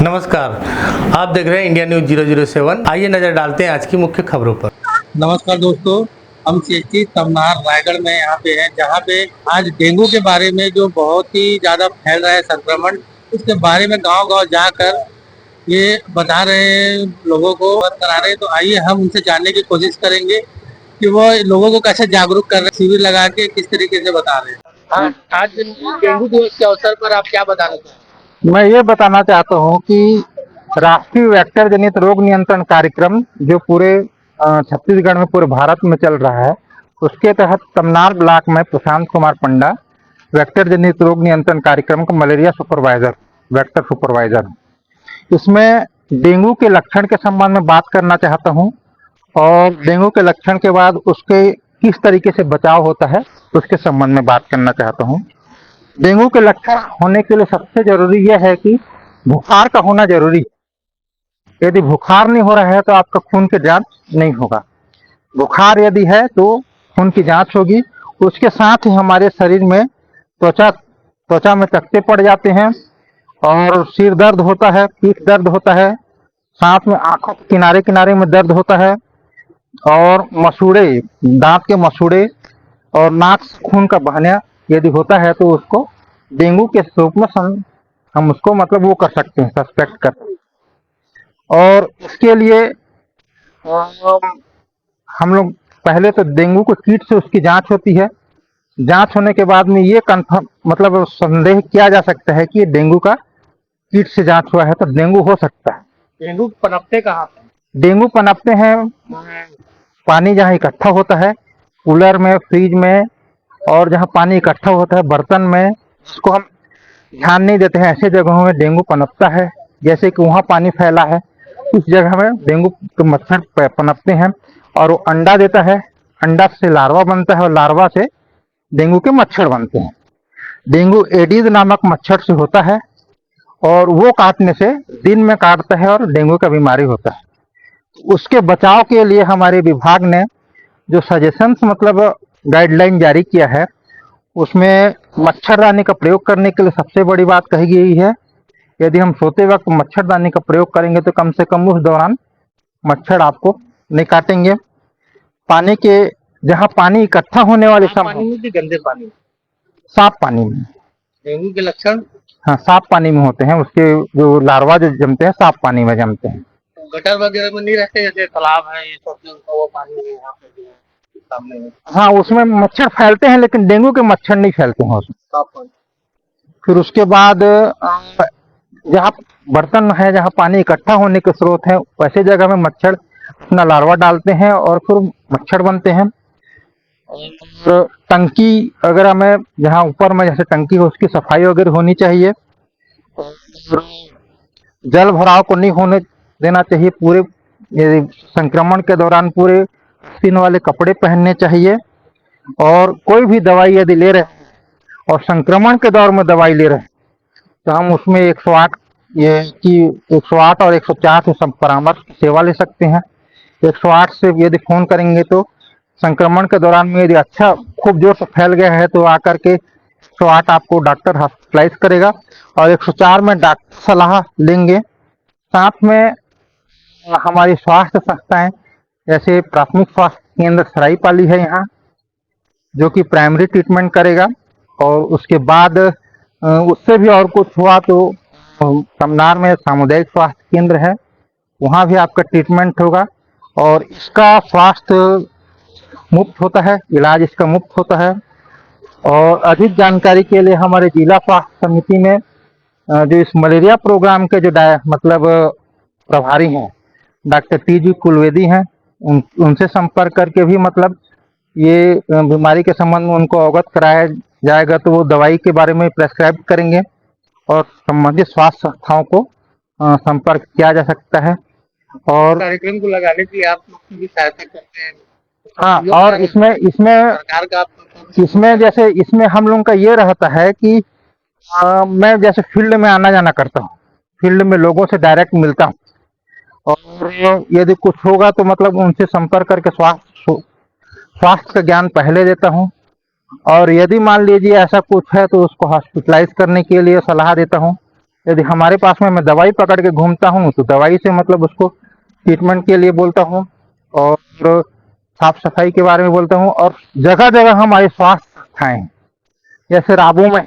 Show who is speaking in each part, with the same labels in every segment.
Speaker 1: नमस्कार, आप देख रहे हैं इंडिया न्यूज 007। आइए नजर डालते हैं आज की मुख्य खबरों पर।
Speaker 2: नमस्कार दोस्तों, हम चेची तमनार रायगढ़ में यहाँ पे हैं, जहाँ पे आज डेंगू के बारे में जो बहुत ही ज्यादा फैल रहा है संक्रमण, उसके बारे में गांव-गांव जाकर ये बता रहे हैं, लोगों को अवगत करा रहे हैं। तो आइए हम उनसे जानने की कोशिश करेंगे कि वो लोगों को कैसे जागरूक कर रहे हैं, शिविर लगा के किस तरीके से बता रहे हैं। आज डेंगू दिवस के अवसर पर आप क्या बताना चाहते हैं?
Speaker 3: मैं ये बताना चाहता हूँ कि राष्ट्रीय वेक्टर जनित रोग नियंत्रण कार्यक्रम जो पूरे छत्तीसगढ़ में पूरे भारत में चल रहा है, उसके तहत तमनार ब्लॉक में प्रशांत कुमार पंडा वेक्टर जनित रोग नियंत्रण कार्यक्रम का मलेरिया सुपरवाइजर, वेक्टर सुपरवाइजर। इसमें डेंगू के लक्षण के संबंध में बात करना चाहता हूँ और डेंगू के लक्षण के बाद उसके किस तरीके से बचाव होता है उसके संबंध में बात करना चाहता हूँ। डेंगू के लक्षण होने के लिए सबसे जरूरी यह है कि बुखार का होना जरूरी है। यदि बुखार नहीं हो रहा है तो आपका खून की जांच नहीं होगा। बुखार यदि है तो खून की जांच होगी। उसके साथ ही हमारे शरीर में त्वचा में चकत्ते पड़ जाते हैं और सिर दर्द होता है, पीठ दर्द होता है, साथ में आंखों के किनारे किनारे में दर्द होता है और मसूड़े, दांत के मसूड़े और नाक से खून का बहना यदि होता है तो उसको डेंगू के रूप में हम उसको मतलब वो कर सकते हैं, सस्पेक्ट कर सकते हैं। और इसके लिए हम लोग पहले तो डेंगू को कीट से उसकी जांच होती है। जांच होने के बाद में ये कंफर्म मतलब संदेह किया जा सकता है कि ये डेंगू का कीट से जांच हुआ है तो डेंगू हो सकता है।
Speaker 2: डेंगू पनपते कहाँ पे?
Speaker 3: डेंगू पनपते हैं पानी जहाँ इकट्ठा होता है, कूलर में, फ्रिज में, और जहाँ पानी इकट्ठा होता है बर्तन में, उसको हम ध्यान नहीं देते हैं, ऐसे जगहों में डेंगू पनपता है। जैसे कि वहाँ पानी फैला है, उस जगह में डेंगू के मच्छर पनपते हैं और वो अंडा देता है। अंडा से लार्वा बनता है और लार्वा से डेंगू के मच्छर बनते हैं। डेंगू एडीज नामक मच्छर से होता है और वो काटने से दिन में काटता है और डेंगू का बीमारी होता है। उसके बचाव के लिए हमारे विभाग ने जो सजेशंस मतलब गाइडलाइन जारी किया है, उसमें मच्छरदानी का प्रयोग करने के लिए सबसे बड़ी बात कही गई है। यदि हम सोते वक्त मच्छरदानी का प्रयोग करेंगे तो कम से कम उस दौरान मच्छर आपको नहीं काटेंगे। पानी के जहाँ पानी इकट्ठा होने वाले
Speaker 2: पानी में कि गंदे पानी में?
Speaker 3: साफ पानी में।
Speaker 2: डेंगू के लक्षण
Speaker 3: हाँ, साफ पानी में होते हैं। उसके जो लार्वा जो जमते हैं साफ पानी में जमते हैं।
Speaker 2: गटर वगैरह में नहीं रहते, जैसे तालाब है ये सब जो वो पानी है यहाँ पे जो है सामने में?
Speaker 3: हाँ, उसमें मच्छर फैलते हैं लेकिन डेंगू के मच्छर नहीं फैलते हैं उसमें।
Speaker 2: साफ पानी।
Speaker 3: फिर उसके बाद जहाँ बर्तन है, जहाँ पानी इकट्ठा होने के स्रोत है, वैसे जगह में मच्छर अपना लार्वा डालते हैं और फिर मच्छर बनते हैं। और टंकी वगैरह में, जहाँ ऊपर में जैसे टंकी हो, उसकी सफाई वगैरह होनी चाहिए। और जल भराव को नहीं होने देना चाहिए। पूरे संक्रमण के दौरान पूरे स्किन वाले कपड़े पहनने चाहिए। और कोई भी दवाई यदि ले रहे हैं और संक्रमण के दौर में दवाई ले रहे हैं तो हम उसमें 108 108 और 104 से सब परामर्श की सेवा ले सकते हैं। 108 से यदि फोन करेंगे तो संक्रमण के दौरान में यदि अच्छा खूब जोर से फैल गया है तो आकर के 108 आपको डॉक्टर हॉस्पिटलाइज करेगा और 104 में डॉक्टर सलाह लेंगे। साथ में हमारी स्वास्थ्य संस्थाएं जैसे प्राथमिक स्वास्थ्य केंद्र सराईपाली है यहाँ, जो कि प्राइमरी ट्रीटमेंट करेगा। और उसके बाद उससे भी और कुछ हुआ तो तमनार में सामुदायिक स्वास्थ्य केंद्र है, वहाँ भी आपका ट्रीटमेंट होगा और इसका स्वास्थ्य मुफ्त होता है, इलाज इसका मुफ्त होता है। और अधिक जानकारी के लिए हमारे जिला स्वास्थ्य समिति में जो इस मलेरिया प्रोग्राम के जो मतलब प्रभारी हैं डॉक्टर टी.जी. कुलवेदी हैं, उनसे संपर्क करके भी मतलब ये बीमारी के संबंध में उनको अवगत कराया जाएगा तो वो दवाई के बारे में प्रेस्क्राइब करेंगे और संबंधित स्वास्थ्य संस्थाओं को संपर्क किया जा सकता है। और
Speaker 2: कार्यक्रम को लगाने के लिए आप लोग की सहायता करते हैं?
Speaker 3: हाँ, और इसमें
Speaker 2: सरकार का
Speaker 3: इसमें जैसे इसमें हम लोगों का ये रहता है कि मैं जैसे फील्ड में आना जाना करता हूँ, फील्ड में लोगों से डायरेक्ट मिलता हूँ और यदि कुछ होगा तो मतलब उनसे संपर्क करके स्वास्थ्य का ज्ञान पहले देता हूँ। और यदि मान लीजिए ऐसा कुछ है तो उसको हॉस्पिटलाइज करने के लिए सलाह देता हूँ। यदि हमारे पास में मैं दवाई पकड़ के घूमता हूँ तो दवाई से मतलब उसको ट्रीटमेंट के लिए बोलता हूँ, और साफ सफाई के बारे में बोलता हूँ। और जगह जगह हमारे स्वास्थ्य संस्थाएं हैं, जैसे राबू में,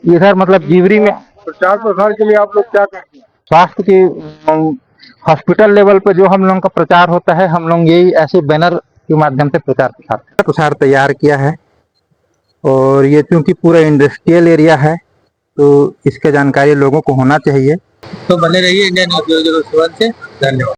Speaker 3: इधर मतलब जीवरी में प्रचार प्रसार के लिए आप लोग क्या करते हैं? स्वास्थ्य की हॉस्पिटल लेवल पे जो हम लोगों का प्रचार होता है, हम लोग यही ऐसे बैनर के माध्यम से प्रचार तैयार किया है। और ये क्योंकि पूरा इंडस्ट्रियल एरिया है तो इसका जानकारी लोगों को होना चाहिए।
Speaker 2: तो बने रहिए इंडिया न्यूज़ 007 से। धन्यवाद।